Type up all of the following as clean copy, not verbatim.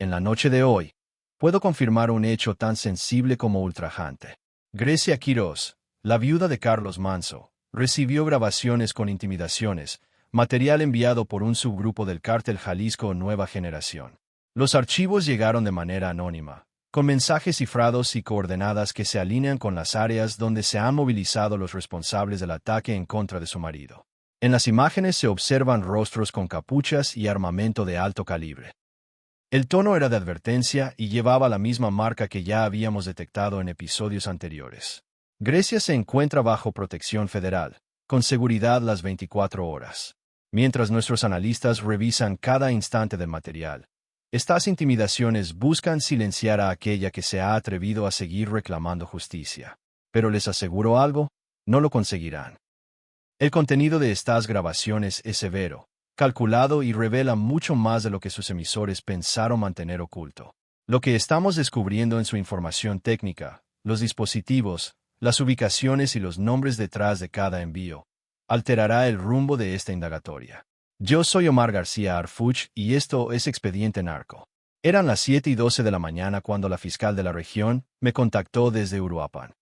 En la noche de hoy, puedo confirmar un hecho tan sensible como ultrajante. Grecia Quiroz, la viuda de Carlos Manso, recibió grabaciones con intimidaciones, material enviado por un subgrupo del cártel Jalisco Nueva Generación. Los archivos llegaron de manera anónima, con mensajes cifrados y coordenadas que se alinean con las áreas donde se han movilizado los responsables del ataque en contra de su marido. En las imágenes se observan rostros con capuchas y armamento de alto calibre. El tono era de advertencia y llevaba la misma marca que ya habíamos detectado en episodios anteriores. Grecia se encuentra bajo protección federal, con seguridad las 24 horas. Mientras nuestros analistas revisan cada instante del material, estas intimidaciones buscan silenciar a aquella que se ha atrevido a seguir reclamando justicia. Pero les aseguro algo, no lo conseguirán. El contenido de estas grabaciones es severo, calculado y revela mucho más de lo que sus emisores pensaron mantener oculto. Lo que estamos descubriendo en su información técnica, los dispositivos, las ubicaciones y los nombres detrás de cada envío, alterará el rumbo de esta indagatoria. Yo soy Omar García Arfuch y esto es Expediente Narco. Eran las 7:12 de la mañana cuando la fiscal de la región me contactó desde Uruapan.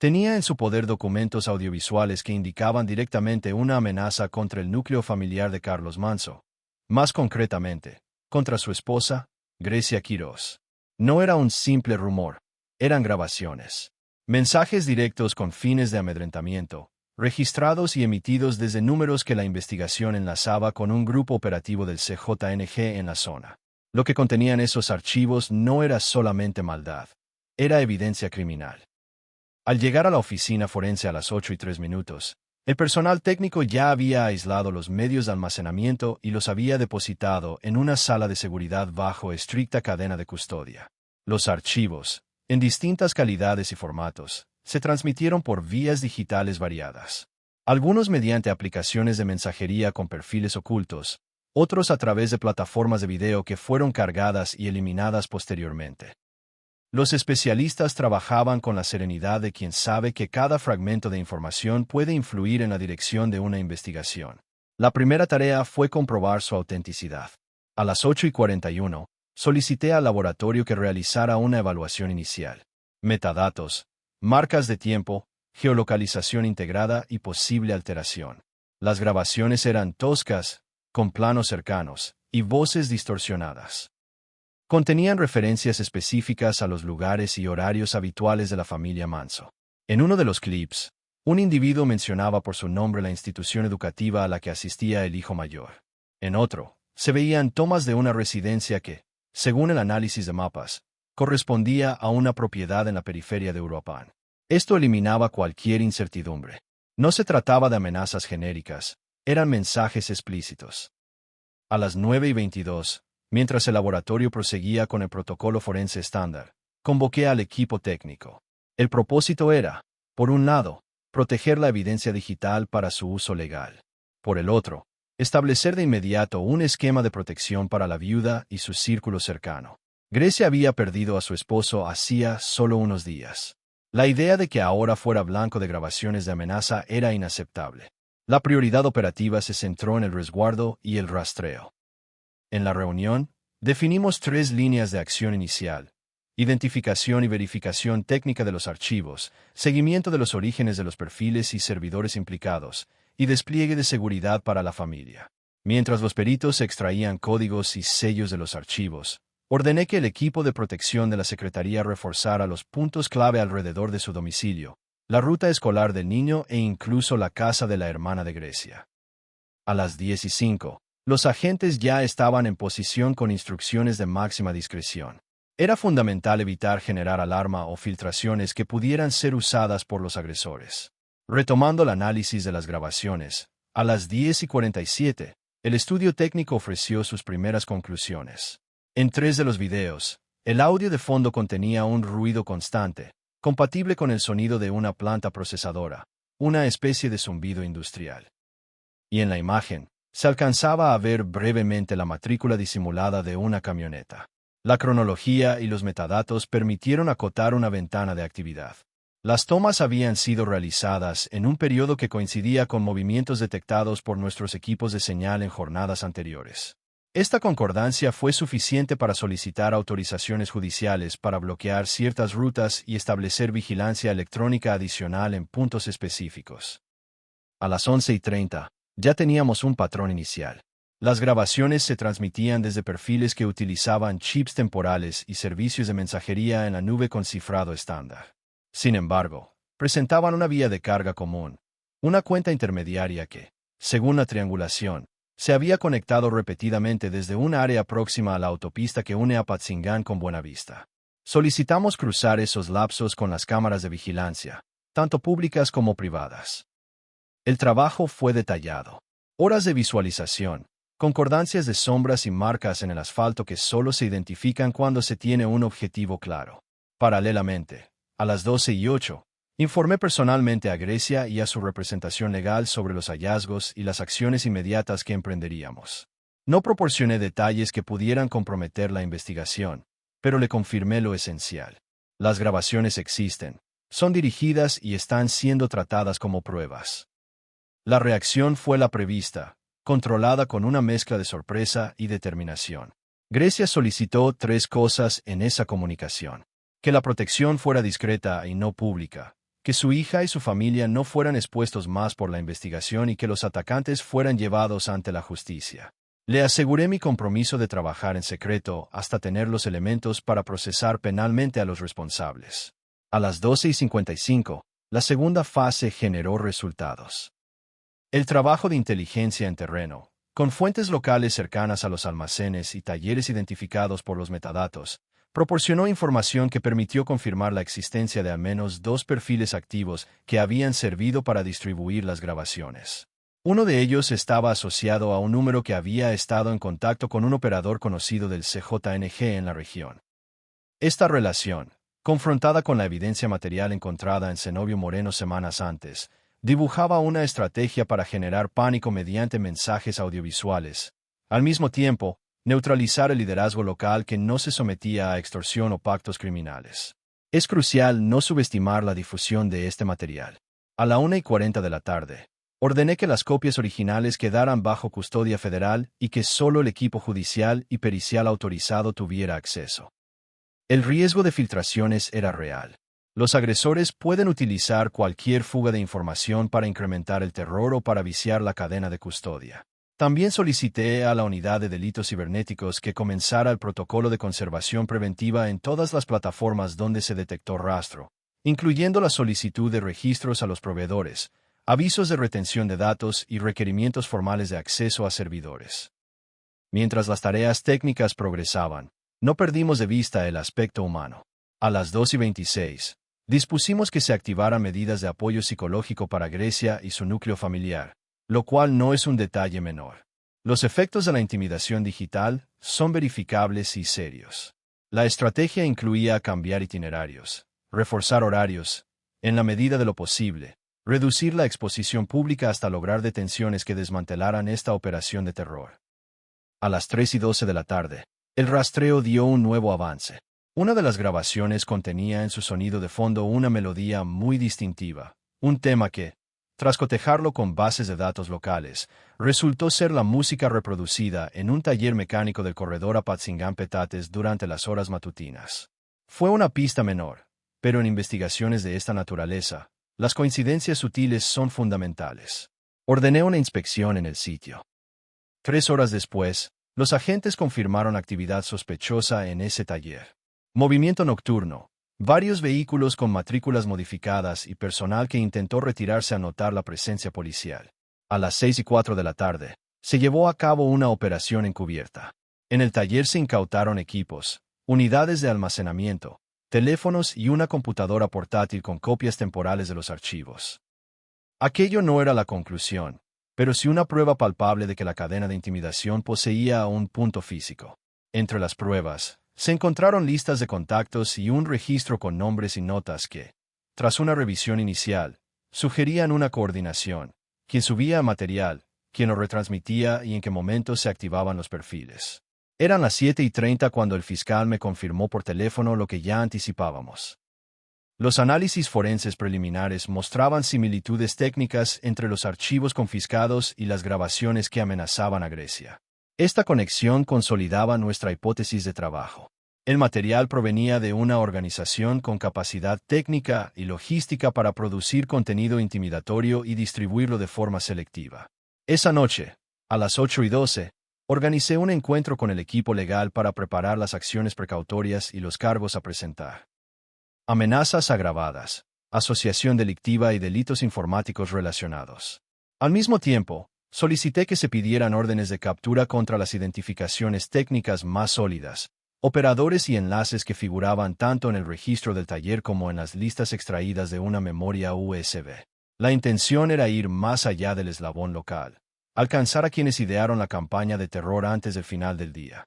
Tenía en su poder documentos audiovisuales que indicaban directamente una amenaza contra el núcleo familiar de Carlos Manso. Más concretamente, contra su esposa, Grecia Quiroz. No era un simple rumor, eran grabaciones. Mensajes directos con fines de amedrentamiento, registrados y emitidos desde números que la investigación enlazaba con un grupo operativo del CJNG en la zona. Lo que contenían esos archivos no era solamente maldad, era evidencia criminal. Al llegar a la oficina forense a las 8:03, el personal técnico ya había aislado los medios de almacenamiento y los había depositado en una sala de seguridad bajo estricta cadena de custodia. Los archivos, en distintas calidades y formatos, se transmitieron por vías digitales variadas. Algunos mediante aplicaciones de mensajería con perfiles ocultos, otros a través de plataformas de video que fueron cargadas y eliminadas posteriormente. Los especialistas trabajaban con la serenidad de quien sabe que cada fragmento de información puede influir en la dirección de una investigación. La primera tarea fue comprobar su autenticidad. A las 8:41, solicité al laboratorio que realizara una evaluación inicial. Metadatos, marcas de tiempo, geolocalización integrada y posible alteración. Las grabaciones eran toscas, con planos cercanos, y voces distorsionadas. Contenían referencias específicas a los lugares y horarios habituales de la familia Manso. En uno de los clips, un individuo mencionaba por su nombre la institución educativa a la que asistía el hijo mayor. En otro, se veían tomas de una residencia que, según el análisis de mapas, correspondía a una propiedad en la periferia de Uruapan. Esto eliminaba cualquier incertidumbre. No se trataba de amenazas genéricas, eran mensajes explícitos. A las 9:22, mientras el laboratorio proseguía con el protocolo forense estándar, convoqué al equipo técnico. El propósito era, por un lado, proteger la evidencia digital para su uso legal. Por el otro, establecer de inmediato un esquema de protección para la viuda y su círculo cercano. Grecia había perdido a su esposo hacía solo unos días. La idea de que ahora fuera blanco de grabaciones de amenaza era inaceptable. La prioridad operativa se centró en el resguardo y el rastreo. En la reunión, definimos 3 líneas de acción inicial: identificación y verificación técnica de los archivos, seguimiento de los orígenes de los perfiles y servidores implicados, y despliegue de seguridad para la familia. Mientras los peritos extraían códigos y sellos de los archivos, ordené que el equipo de protección de la Secretaría reforzara los puntos clave alrededor de su domicilio, la ruta escolar del niño e incluso la casa de la hermana de Grecia. A las 10:05, los agentes ya estaban en posición con instrucciones de máxima discreción. Era fundamental evitar generar alarma o filtraciones que pudieran ser usadas por los agresores. Retomando el análisis de las grabaciones, a las 10:47, el estudio técnico ofreció sus primeras conclusiones. En 3 de los videos, el audio de fondo contenía un ruido constante, compatible con el sonido de una planta procesadora, una especie de zumbido industrial. Y en la imagen, se alcanzaba a ver brevemente la matrícula disimulada de una camioneta. La cronología y los metadatos permitieron acotar una ventana de actividad. Las tomas habían sido realizadas en un periodo que coincidía con movimientos detectados por nuestros equipos de señal en jornadas anteriores. Esta concordancia fue suficiente para solicitar autorizaciones judiciales para bloquear ciertas rutas y establecer vigilancia electrónica adicional en puntos específicos. A las 11:30, ya teníamos un patrón inicial. Las grabaciones se transmitían desde perfiles que utilizaban chips temporales y servicios de mensajería en la nube con cifrado estándar. Sin embargo, presentaban una vía de carga común, una cuenta intermediaria que, según la triangulación, se había conectado repetidamente desde un área próxima a la autopista que une Apatzingán con Buenavista. Solicitamos cruzar esos lapsos con las cámaras de vigilancia, tanto públicas como privadas. El trabajo fue detallado. Horas de visualización, concordancias de sombras y marcas en el asfalto que solo se identifican cuando se tiene un objetivo claro. Paralelamente, a las 12:08, informé personalmente a Grecia y a su representación legal sobre los hallazgos y las acciones inmediatas que emprenderíamos. No proporcioné detalles que pudieran comprometer la investigación, pero le confirmé lo esencial. Las grabaciones existen, son dirigidas y están siendo tratadas como pruebas. La reacción fue la prevista, controlada con una mezcla de sorpresa y determinación. Grecia solicitó 3 cosas en esa comunicación: que la protección fuera discreta y no pública, que su hija y su familia no fueran expuestos más por la investigación y que los atacantes fueran llevados ante la justicia. Le aseguré mi compromiso de trabajar en secreto hasta tener los elementos para procesar penalmente a los responsables. A las 12:55, la segunda fase generó resultados. El trabajo de inteligencia en terreno, con fuentes locales cercanas a los almacenes y talleres identificados por los metadatos, proporcionó información que permitió confirmar la existencia de al menos 2 perfiles activos que habían servido para distribuir las grabaciones. Uno de ellos estaba asociado a un número que había estado en contacto con un operador conocido del CJNG en la región. Esta relación, confrontada con la evidencia material encontrada en Zenobio Moreno semanas antes, dibujaba una estrategia para generar pánico mediante mensajes audiovisuales. Al mismo tiempo, neutralizar el liderazgo local que no se sometía a extorsión o pactos criminales. Es crucial no subestimar la difusión de este material. A la 1:40 de la tarde, ordené que las copias originales quedaran bajo custodia federal y que solo el equipo judicial y pericial autorizado tuviera acceso. El riesgo de filtraciones era real. Los agresores pueden utilizar cualquier fuga de información para incrementar el terror o para viciar la cadena de custodia. También solicité a la Unidad de Delitos Cibernéticos que comenzara el protocolo de conservación preventiva en todas las plataformas donde se detectó rastro, incluyendo la solicitud de registros a los proveedores, avisos de retención de datos y requerimientos formales de acceso a servidores. Mientras las tareas técnicas progresaban, no perdimos de vista el aspecto humano. A las 2:26, dispusimos que se activaran medidas de apoyo psicológico para Grecia y su núcleo familiar, lo cual no es un detalle menor. Los efectos de la intimidación digital son verificables y serios. La estrategia incluía cambiar itinerarios, reforzar horarios, en la medida de lo posible, reducir la exposición pública hasta lograr detenciones que desmantelaran esta operación de terror. A las 3:12 de la tarde, el rastreo dio un nuevo avance. Una de las grabaciones contenía en su sonido de fondo una melodía muy distintiva, un tema que, tras cotejarlo con bases de datos locales, resultó ser la música reproducida en un taller mecánico del corredor Apatzingán-Petates durante las horas matutinas. Fue una pista menor, pero en investigaciones de esta naturaleza, las coincidencias sutiles son fundamentales. Ordené una inspección en el sitio. 3 horas después, los agentes confirmaron actividad sospechosa en ese taller. Movimiento nocturno, varios vehículos con matrículas modificadas y personal que intentó retirarse a notar la presencia policial. A las 6:04 de la tarde, se llevó a cabo una operación encubierta. En el taller se incautaron equipos, unidades de almacenamiento, teléfonos y una computadora portátil con copias temporales de los archivos. Aquello no era la conclusión, pero sí una prueba palpable de que la cadena de intimidación poseía un punto físico. Entre las pruebas, se encontraron listas de contactos y un registro con nombres y notas que, tras una revisión inicial, sugerían una coordinación, quién subía material, quién lo retransmitía y en qué momentos se activaban los perfiles. Eran las 7:30 cuando el fiscal me confirmó por teléfono lo que ya anticipábamos. Los análisis forenses preliminares mostraban similitudes técnicas entre los archivos confiscados y las grabaciones que amenazaban a Grecia. Esta conexión consolidaba nuestra hipótesis de trabajo. El material provenía de una organización con capacidad técnica y logística para producir contenido intimidatorio y distribuirlo de forma selectiva. Esa noche, a las 8:12, organicé un encuentro con el equipo legal para preparar las acciones precautorias y los cargos a presentar. Amenazas agravadas, asociación delictiva y delitos informáticos relacionados. Al mismo tiempo, solicité que se pidieran órdenes de captura contra las identificaciones técnicas más sólidas, operadores y enlaces que figuraban tanto en el registro del taller como en las listas extraídas de una memoria USB. La intención era ir más allá del eslabón local, alcanzar a quienes idearon la campaña de terror antes del final del día.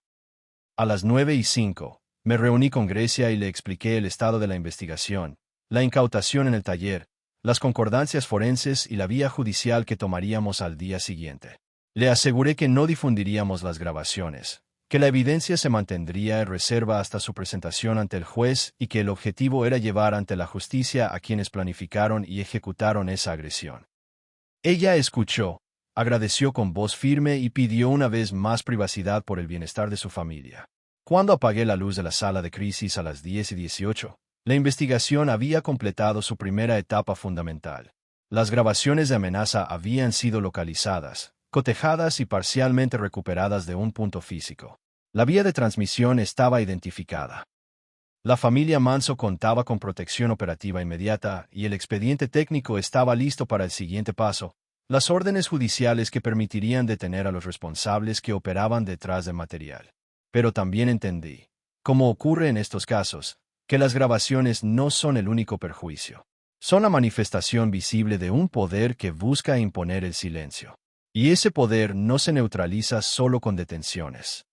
A las 9:05, me reuní con Grecia y le expliqué el estado de la investigación, la incautación en el taller, las concordancias forenses y la vía judicial que tomaríamos al día siguiente. Le aseguré que no difundiríamos las grabaciones, que la evidencia se mantendría en reserva hasta su presentación ante el juez y que el objetivo era llevar ante la justicia a quienes planificaron y ejecutaron esa agresión. Ella escuchó, agradeció con voz firme y pidió una vez más privacidad por el bienestar de su familia. Cuando apagué la luz de la sala de crisis a las 10:18, la investigación había completado su primera etapa fundamental. Las grabaciones de amenaza habían sido localizadas, cotejadas y parcialmente recuperadas de un punto físico. La vía de transmisión estaba identificada. La familia Manso contaba con protección operativa inmediata y el expediente técnico estaba listo para el siguiente paso, las órdenes judiciales que permitirían detener a los responsables que operaban detrás del material. Pero también entendí, como ocurre en estos casos, que las grabaciones no son el único perjuicio. Son la manifestación visible de un poder que busca imponer el silencio. Y ese poder no se neutraliza solo con detenciones.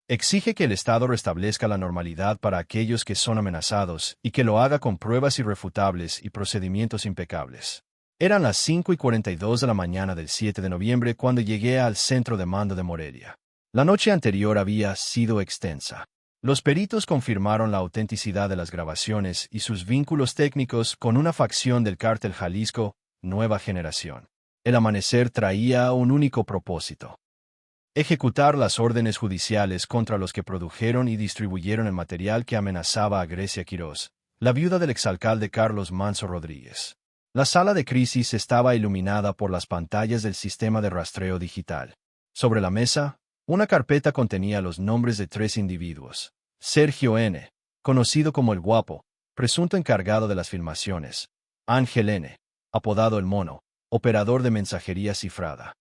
Exige que el Estado restablezca la normalidad para aquellos que son amenazados y que lo haga con pruebas irrefutables y procedimientos impecables. Eran las 5:42 de la mañana del 7 de noviembre cuando llegué al centro de mando de Morelia. La noche anterior había sido extensa. Los peritos confirmaron la autenticidad de las grabaciones y sus vínculos técnicos con una facción del cártel Jalisco, Nueva Generación. El amanecer traía un único propósito: ejecutar las órdenes judiciales contra los que produjeron y distribuyeron el material que amenazaba a Grecia Quirós, la viuda del exalcalde Carlos Manso Rodríguez. La sala de crisis estaba iluminada por las pantallas del sistema de rastreo digital. Sobre la mesa, una carpeta contenía los nombres de 3 individuos. Sergio N., conocido como El Guapo, presunto encargado de las filmaciones. Ángel N., apodado El Mono, operador de mensajería cifrada.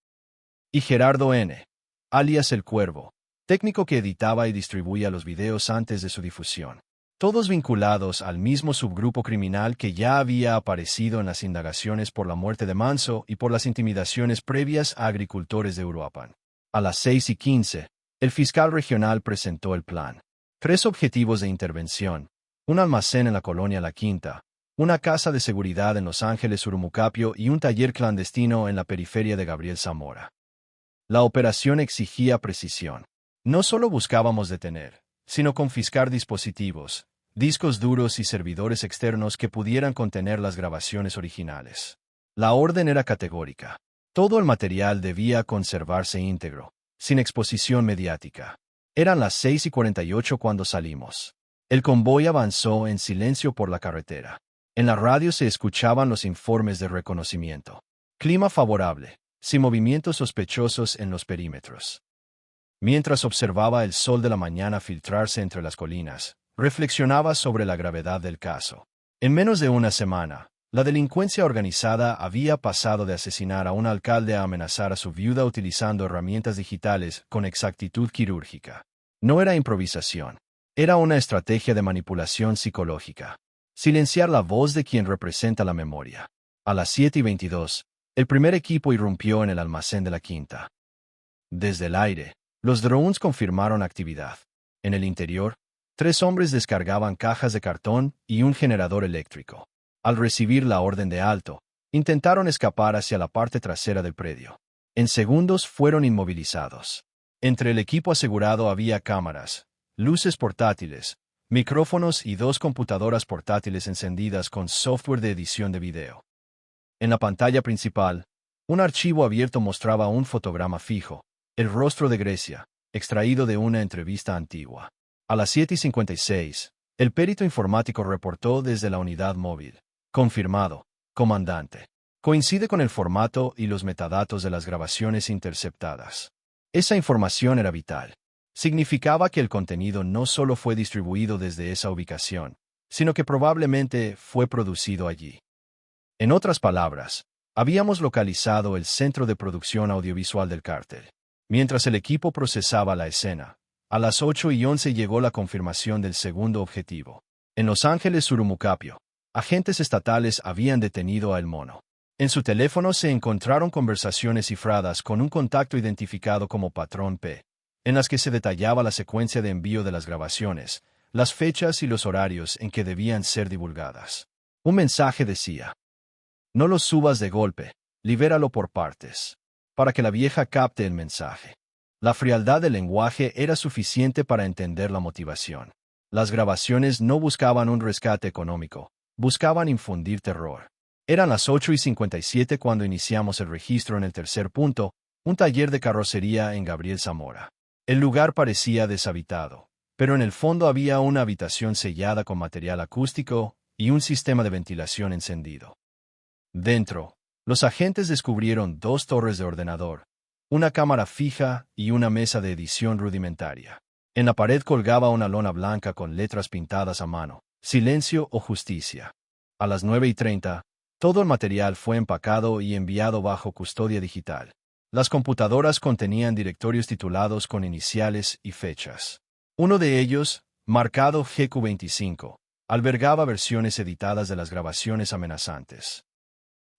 Y Gerardo N., alias El Cuervo, técnico que editaba y distribuía los videos antes de su difusión. Todos vinculados al mismo subgrupo criminal que ya había aparecido en las indagaciones por la muerte de Manso y por las intimidaciones previas a agricultores de Uruapan. A las 6:15, el fiscal regional presentó el plan. 3 objetivos de intervención: un almacén en la colonia La Quinta, una casa de seguridad en Los Ángeles Urumucapio y un taller clandestino en la periferia de Gabriel Zamora. La operación exigía precisión. No solo buscábamos detener, sino confiscar dispositivos, discos duros y servidores externos que pudieran contener las grabaciones originales. La orden era categórica. Todo el material debía conservarse íntegro, sin exposición mediática. Eran las 6:48 cuando salimos. El convoy avanzó en silencio por la carretera. En la radio se escuchaban los informes de reconocimiento. Clima favorable, sin movimientos sospechosos en los perímetros. Mientras observaba el sol de la mañana filtrarse entre las colinas, reflexionaba sobre la gravedad del caso. En menos de una semana, la delincuencia organizada había pasado de asesinar a un alcalde a amenazar a su viuda utilizando herramientas digitales con exactitud quirúrgica. No era improvisación. Era una estrategia de manipulación psicológica. Silenciar la voz de quien representa la memoria. A las 7:22, el primer equipo irrumpió en el almacén de La Quinta. Desde el aire, los drones confirmaron actividad. En el interior, 3 hombres descargaban cajas de cartón y un generador eléctrico. Al recibir la orden de alto, intentaron escapar hacia la parte trasera del predio. En segundos fueron inmovilizados. Entre el equipo asegurado había cámaras, luces portátiles, micrófonos y 2 computadoras portátiles encendidas con software de edición de video. En la pantalla principal, un archivo abierto mostraba un fotograma fijo, El rostro de Grecia, extraído de una entrevista antigua. A las 7:56, el perito informático reportó desde la unidad móvil. Confirmado, comandante. Coincide con el formato y los metadatos de las grabaciones interceptadas. Esa información era vital. Significaba que el contenido no solo fue distribuido desde esa ubicación, sino que probablemente fue producido allí. En otras palabras, habíamos localizado el centro de producción audiovisual del cártel. Mientras el equipo procesaba la escena, a las 8:11 llegó la confirmación del segundo objetivo. En Los Ángeles, Surumukapio, agentes estatales habían detenido a El Mono. En su teléfono se encontraron conversaciones cifradas con un contacto identificado como Patrón P, en las que se detallaba la secuencia de envío de las grabaciones, las fechas y los horarios en que debían ser divulgadas. Un mensaje decía: no lo subas de golpe, libéralo por partes, para que la vieja capte el mensaje. La frialdad del lenguaje era suficiente para entender la motivación. Las grabaciones no buscaban un rescate económico, buscaban infundir terror. Eran las 8:57 cuando iniciamos el registro en el tercer punto, un taller de carrocería en Gabriel Zamora. El lugar parecía deshabitado, pero en el fondo había una habitación sellada con material acústico y un sistema de ventilación encendido. Dentro, los agentes descubrieron 2 torres de ordenador, una cámara fija y una mesa de edición rudimentaria. En la pared colgaba una lona blanca con letras pintadas a mano: silencio o justicia. A las 9:30, todo el material fue empacado y enviado bajo custodia digital. Las computadoras contenían directorios titulados con iniciales y fechas. Uno de ellos, marcado GQ25, albergaba versiones editadas de las grabaciones amenazantes.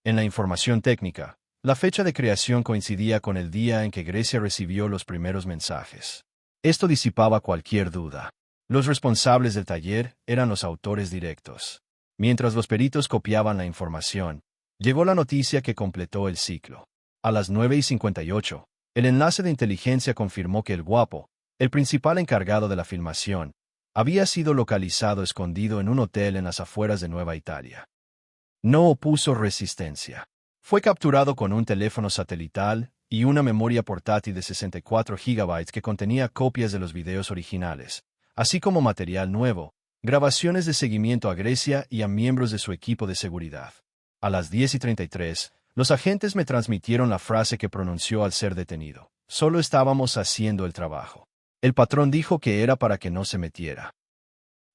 En la información técnica, la fecha de creación coincidía con el día en que Grecia recibió los primeros mensajes. Esto disipaba cualquier duda. Los responsables del taller eran los autores directos. Mientras los peritos copiaban la información, llegó la noticia que completó el ciclo. A las 9:58, el enlace de inteligencia confirmó que el Guapo, el principal encargado de la filmación, había sido localizado escondido en un hotel en las afueras de Nueva Italia. No opuso resistencia. Fue capturado con un teléfono satelital y una memoria portátil de 64 GB que contenía copias de los videos originales, así como material nuevo, grabaciones de seguimiento a Grecia y a miembros de su equipo de seguridad. A las 10:33, los agentes me transmitieron la frase que pronunció al ser detenido: solo estábamos haciendo el trabajo. El patrón dijo que era para que no se metiera.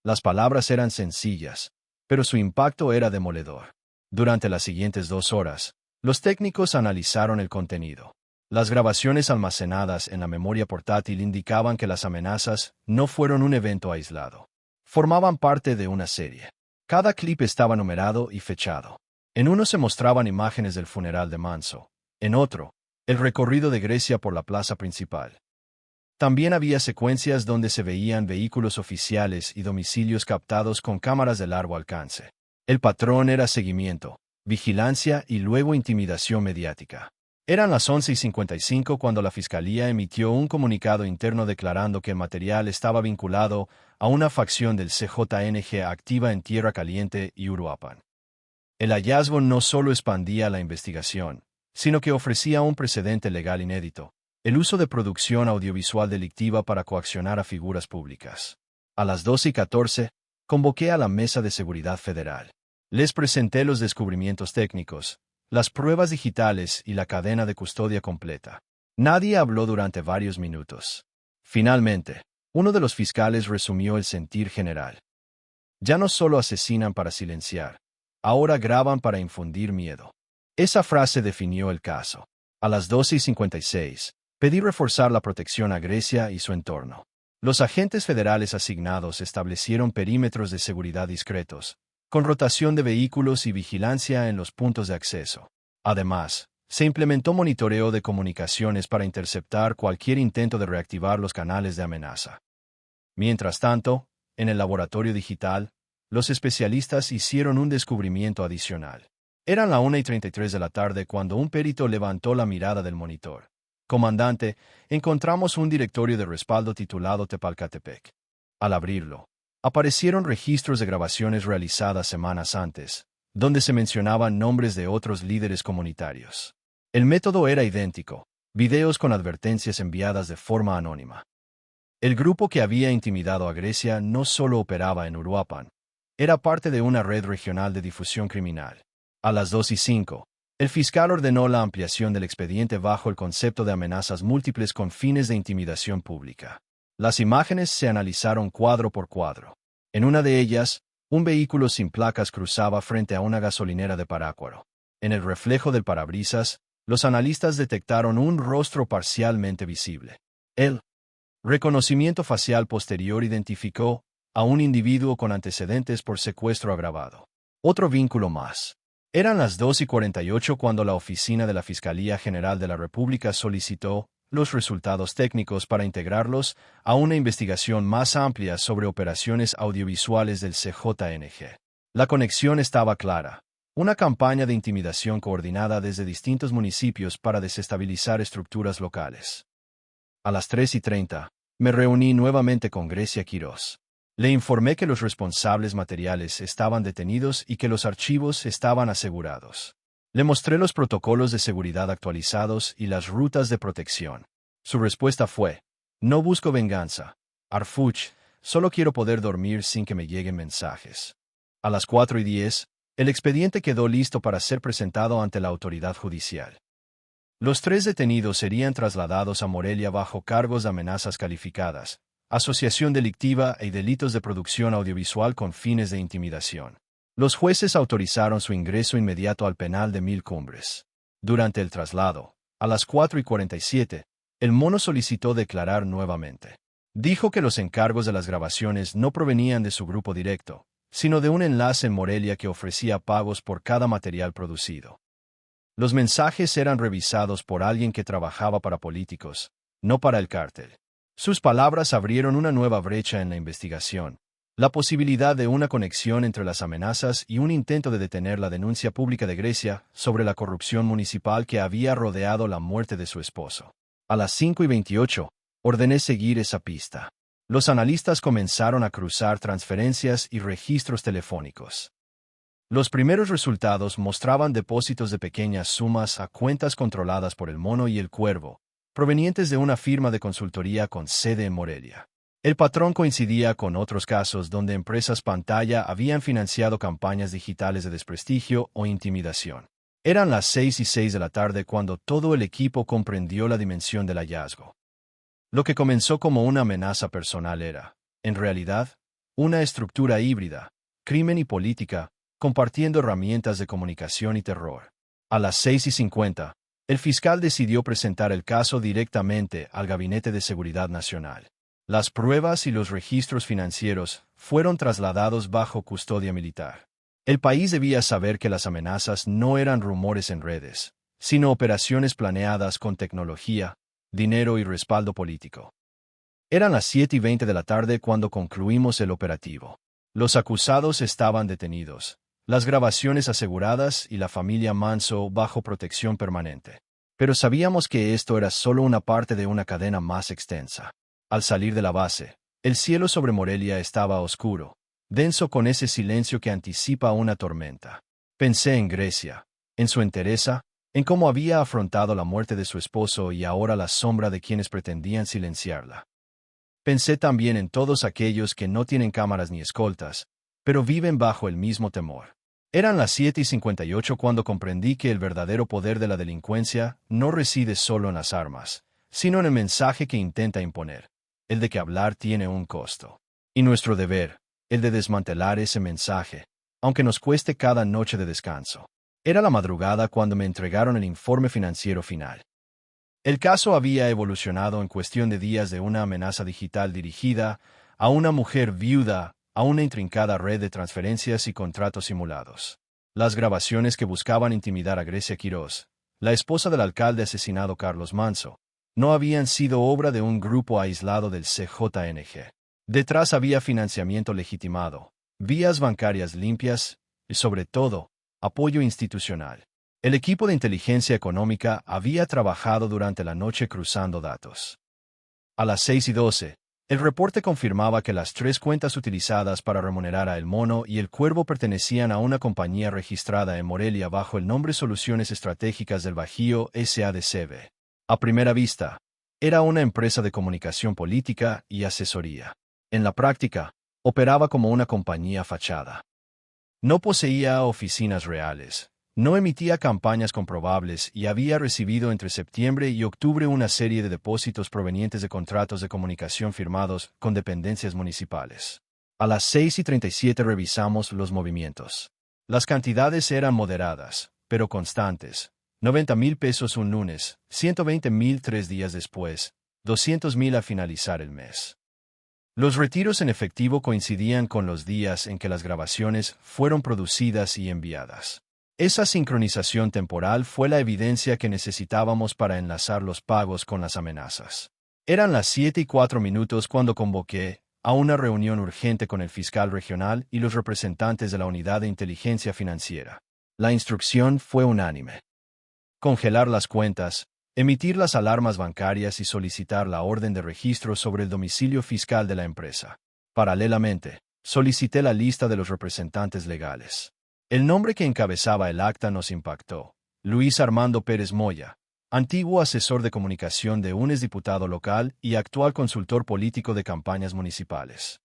Las palabras eran sencillas, pero su impacto era demoledor. Durante las siguientes 2 horas, los técnicos analizaron el contenido. Las grabaciones almacenadas en la memoria portátil indicaban que las amenazas no fueron un evento aislado. Formaban parte de una serie. Cada clip estaba numerado y fechado. En uno se mostraban imágenes del funeral de Manso. En otro, el recorrido de Grecia por la plaza principal. También había secuencias donde se veían vehículos oficiales y domicilios captados con cámaras de largo alcance. El patrón era seguimiento, vigilancia y luego intimidación mediática. Eran las 11:55 cuando la Fiscalía emitió un comunicado interno declarando que el material estaba vinculado a una facción del CJNG activa en Tierra Caliente y Uruapan. El hallazgo no solo expandía la investigación, sino que ofrecía un precedente legal inédito: el uso de producción audiovisual delictiva para coaccionar a figuras públicas. A las 12:14, convoqué a la Mesa de Seguridad Federal. Les presenté los descubrimientos técnicos, las pruebas digitales y la cadena de custodia completa. Nadie habló durante varios minutos. Finalmente, uno de los fiscales resumió el sentir general. Ya no solo asesinan para silenciar, ahora graban para infundir miedo. Esa frase definió el caso. A las 12:56, pedí reforzar la protección a Grecia y su entorno. Los agentes federales asignados establecieron perímetros de seguridad discretos, con rotación de vehículos y vigilancia en los puntos de acceso. Además, se implementó monitoreo de comunicaciones para interceptar cualquier intento de reactivar los canales de amenaza. Mientras tanto, en el laboratorio digital, los especialistas hicieron un descubrimiento adicional. Eran la 1:33 de la tarde cuando un perito levantó la mirada del monitor. Comandante, encontramos un directorio de respaldo titulado Tepalcatepec. Al abrirlo, aparecieron registros de grabaciones realizadas semanas antes, donde se mencionaban nombres de otros líderes comunitarios. El método era idéntico: videos con advertencias enviadas de forma anónima. El grupo que había intimidado a Grecia no solo operaba en Uruapan, era parte de una red regional de difusión criminal. A las 2:05, el fiscal ordenó la ampliación del expediente bajo el concepto de amenazas múltiples con fines de intimidación pública. Las imágenes se analizaron cuadro por cuadro. En una de ellas, un vehículo sin placas cruzaba frente a una gasolinera de Parácuaro. En el reflejo del parabrisas, los analistas detectaron un rostro parcialmente visible. El reconocimiento facial posterior identificó a un individuo con antecedentes por secuestro agravado. Otro vínculo más. Eran las 2:48 cuando la oficina de la Fiscalía General de la República solicitó los resultados técnicos para integrarlos a una investigación más amplia sobre operaciones audiovisuales del CJNG. La conexión estaba clara. Una campaña de intimidación coordinada desde distintos municipios para desestabilizar estructuras locales. A las 3:30, me reuní nuevamente con Grecia Quirós. Le informé que los responsables materiales estaban detenidos y que los archivos estaban asegurados. Le mostré los protocolos de seguridad actualizados y las rutas de protección. Su respuesta fue: no busco venganza, Arfuch, solo quiero poder dormir sin que me lleguen mensajes. A las 4:10, el expediente quedó listo para ser presentado ante la autoridad judicial. Los 3 detenidos serían trasladados a Morelia bajo cargos de amenazas calificadas, asociación delictiva y delitos de producción audiovisual con fines de intimidación. Los jueces autorizaron su ingreso inmediato al penal de Mil Cumbres. Durante el traslado, a las 4:47, el mono solicitó declarar nuevamente. Dijo que los encargos de las grabaciones no provenían de su grupo directo, sino de un enlace en Morelia que ofrecía pagos por cada material producido. Los mensajes eran revisados por alguien que trabajaba para políticos, no para el cártel. Sus palabras abrieron una nueva brecha en la investigación, la posibilidad de una conexión entre las amenazas y un intento de detener la denuncia pública de Grecia sobre la corrupción municipal que había rodeado la muerte de su esposo. A las 5:28, ordené seguir esa pista. Los analistas comenzaron a cruzar transferencias y registros telefónicos. Los primeros resultados mostraban depósitos de pequeñas sumas a cuentas controladas por el Mono y el Cuervo, provenientes de una firma de consultoría con sede en Morelia. El patrón coincidía con otros casos donde empresas pantalla habían financiado campañas digitales de desprestigio o intimidación. Eran las 6:06 de la tarde cuando todo el equipo comprendió la dimensión del hallazgo. Lo que comenzó como una amenaza personal era, en realidad, una estructura híbrida, crimen y política, compartiendo herramientas de comunicación y terror. A las 6:50, el fiscal decidió presentar el caso directamente al Gabinete de Seguridad Nacional. Las pruebas y los registros financieros fueron trasladados bajo custodia militar. El país debía saber que las amenazas no eran rumores en redes, sino operaciones planeadas con tecnología, dinero y respaldo político. Eran las 7:20 de la tarde cuando concluimos el operativo. Los acusados estaban detenidos, las grabaciones aseguradas y la familia Manso bajo protección permanente. Pero sabíamos que esto era solo una parte de una cadena más extensa. Al salir de la base, el cielo sobre Morelia estaba oscuro, denso con ese silencio que anticipa una tormenta. Pensé en Grecia, en su entereza, en cómo había afrontado la muerte de su esposo y ahora la sombra de quienes pretendían silenciarla. Pensé también en todos aquellos que no tienen cámaras ni escoltas, pero viven bajo el mismo temor. Eran las 7:58 cuando comprendí que el verdadero poder de la delincuencia no reside solo en las armas, sino en el mensaje que intenta imponer, el de que hablar tiene un costo. Y nuestro deber, el de desmantelar ese mensaje, aunque nos cueste cada noche de descanso. Era la madrugada cuando me entregaron el informe financiero final. El caso había evolucionado en cuestión de días de una amenaza digital dirigida a una mujer viuda a una intrincada red de transferencias y contratos simulados. Las grabaciones que buscaban intimidar a Grecia Quirós, la esposa del alcalde asesinado Carlos Manso, no habían sido obra de un grupo aislado del CJNG. Detrás había financiamiento legitimado, vías bancarias limpias y, sobre todo, apoyo institucional. El equipo de inteligencia económica había trabajado durante la noche cruzando datos. A las 6:12, el reporte confirmaba que las 3 cuentas utilizadas para remunerar a El Mono y El Cuervo pertenecían a una compañía registrada en Morelia bajo el nombre Soluciones Estratégicas del Bajío S.A.D.C.B. A primera vista, era una empresa de comunicación política y asesoría. En la práctica, operaba como una compañía fachada. No poseía oficinas reales, no emitía campañas comprobables y había recibido entre septiembre y octubre una serie de depósitos provenientes de contratos de comunicación firmados con dependencias municipales. A las 6:37 revisamos los movimientos. Las cantidades eran moderadas, pero constantes. 90,000 pesos un lunes, 120,000 3 días después, 200,000 al finalizar el mes. Los retiros en efectivo coincidían con los días en que las grabaciones fueron producidas y enviadas. Esa sincronización temporal fue la evidencia que necesitábamos para enlazar los pagos con las amenazas. Eran las 7:04 cuando convoqué a una reunión urgente con el fiscal regional y los representantes de la Unidad de Inteligencia Financiera. La instrucción fue unánime: congelar las cuentas, emitir las alarmas bancarias y solicitar la orden de registro sobre el domicilio fiscal de la empresa. Paralelamente, solicité la lista de los representantes legales. El nombre que encabezaba el acta nos impactó: Luis Armando Pérez Moya, antiguo asesor de comunicación de un exdiputado local y actual consultor político de campañas municipales.